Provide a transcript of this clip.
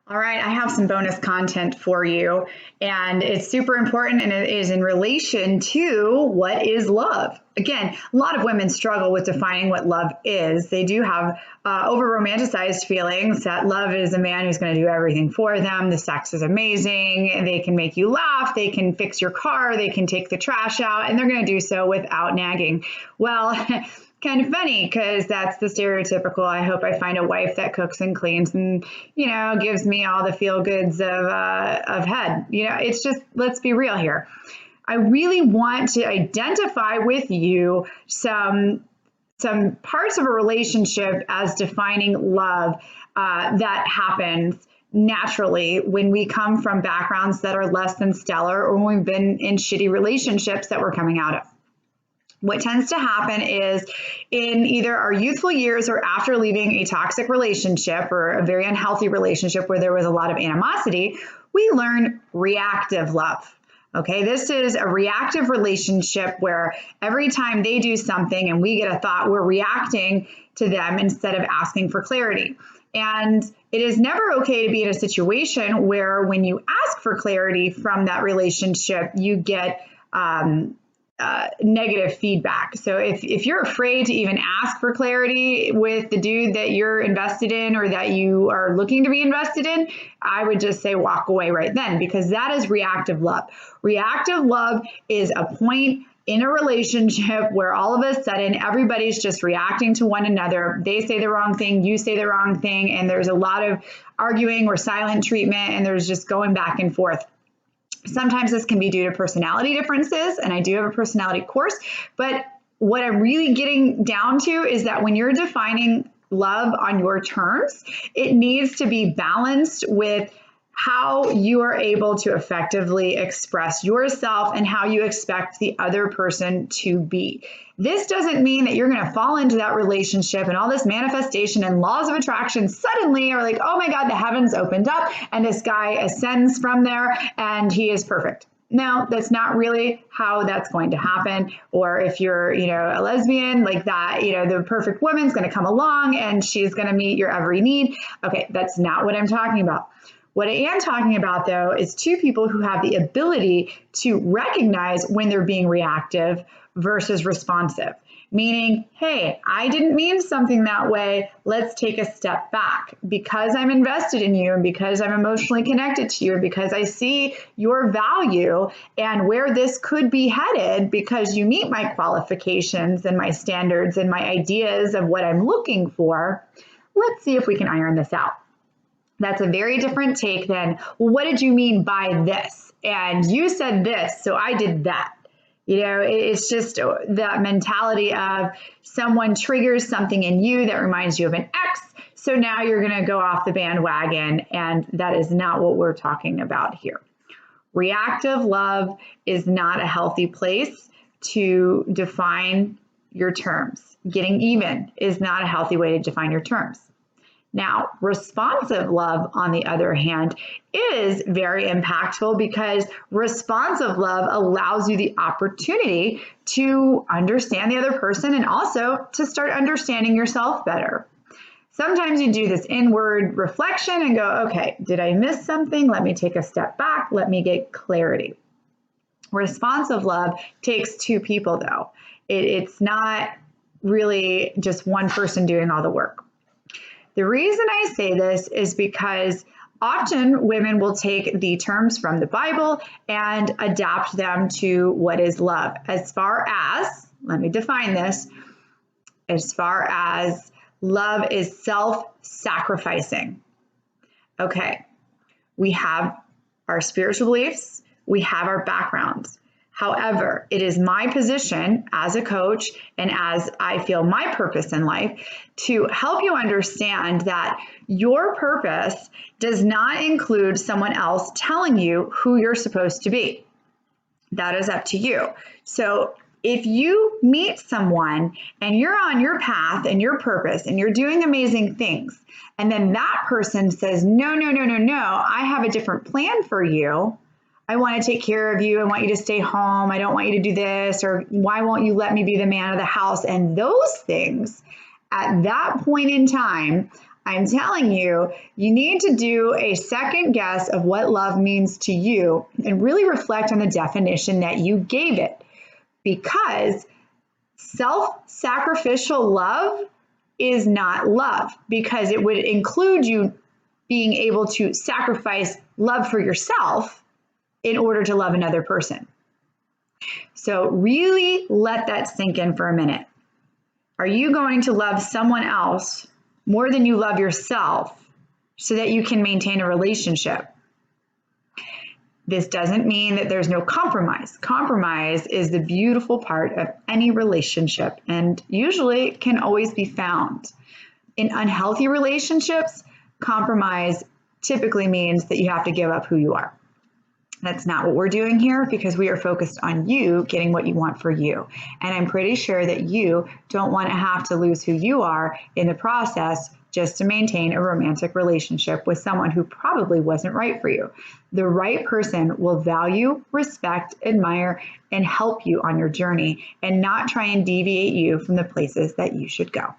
All right, I have some bonus content for you, and it's super important, and it is in relation to what is love. Again, a lot of women struggle with defining what love is. They do have over romanticized feelings that love is a man who's going to do everything for them. The sex is amazing. They can make you laugh. They can fix your car. They can take the trash out, and they're going to do so without nagging. Well, kind of funny because that's the stereotypical. I hope I find a wife that cooks and cleans and gives me all the feel goods of head. It's just, let's be real here. I really want to identify with you some parts of a relationship as defining love that happens naturally when we come from backgrounds that are less than stellar, or when we've been in shitty relationships that we're coming out of. What tends to happen is in either our youthful years or after leaving a toxic relationship or a very unhealthy relationship where there was a lot of animosity, we learn reactive love. Okay, this is a reactive relationship where every time they do something and we get a thought, we're reacting to them instead of asking for clarity. And it is never okay to be in a situation where when you ask for clarity from that relationship, you get negative feedback. So if you're afraid to even ask for clarity with the dude that you're invested in or that you are looking to be invested in, I would just say walk away right then, because that is reactive love. Reactive love is a point in a relationship where all of a sudden everybody's just reacting to one another. They say the wrong thing, you say the wrong thing, and there's a lot of arguing or silent treatment, and there's just going back and forth. Sometimes this can be due to personality differences, and I do have a personality course, but what I'm really getting down to is that when you're defining love on your terms, it needs to be balanced with how you are able to effectively express yourself and how you expect the other person to be. This doesn't mean that you're going to fall into that relationship and all this manifestation and laws of attraction suddenly are like, oh my God, the heavens opened up and this guy ascends from there and he is perfect. No, that's not really how that's going to happen. Or if you're, a lesbian like that, the perfect woman's going to come along and she's going to meet your every need. Okay, that's not what I'm talking about. What I am talking about, though, is two people who have the ability to recognize when they're being reactive versus responsive. Meaning, hey, I didn't mean something that way. Let's take a step back. Because I'm invested in you and because I'm emotionally connected to you and because I see your value and where this could be headed because you meet my qualifications and my standards and my ideas of what I'm looking for, let's see if we can iron this out. That's a very different take than, well, what did you mean by this? And you said this, so I did that. It's just that mentality of someone triggers something in you that reminds you of an ex. So now you're going to go off the bandwagon. And that is not what we're talking about here. Reactive love is not a healthy place to define your terms. Getting even is not a healthy way to define your terms. Now, responsive love, on the other hand, is very impactful because responsive love allows you the opportunity to understand the other person and also to start understanding yourself better. Sometimes you do this inward reflection and go, okay, did I miss something? Let me take a step back. Let me get clarity. Responsive love takes two people, though. It's not really just one person doing all the work. The reason I say this is because often women will take the terms from the Bible and adapt them to what is love. As far as, let me define this, as far as love is self-sacrificing. Okay, we have our spiritual beliefs, we have our backgrounds. However, it is my position as a coach and as I feel my purpose in life to help you understand that your purpose does not include someone else telling you who you're supposed to be. That is up to you. So if you meet someone and you're on your path and your purpose and you're doing amazing things, and then that person says, no, I have a different plan for you. I want to take care of you. I want you to stay home. I don't want you to do this, or why won't you let me be the man of the house? And those things, at that point in time, I'm telling you, you need to do a second guess of what love means to you and really reflect on the definition that you gave it. Because self-sacrificial love is not love, because it would include you being able to sacrifice love for yourself in order to love another person. So really let that sink in for a minute. Are you going to love someone else more than you love yourself so that you can maintain a relationship? This doesn't mean that there's no compromise. Compromise is the beautiful part of any relationship, and usually it can always be found. In unhealthy relationships, compromise typically means that you have to give up who you are. That's not what we're doing here, because we are focused on you getting what you want for you. And I'm pretty sure that you don't want to have to lose who you are in the process just to maintain a romantic relationship with someone who probably wasn't right for you. The right person will value, respect, admire, and help you on your journey, and not try and deviate you from the places that you should go.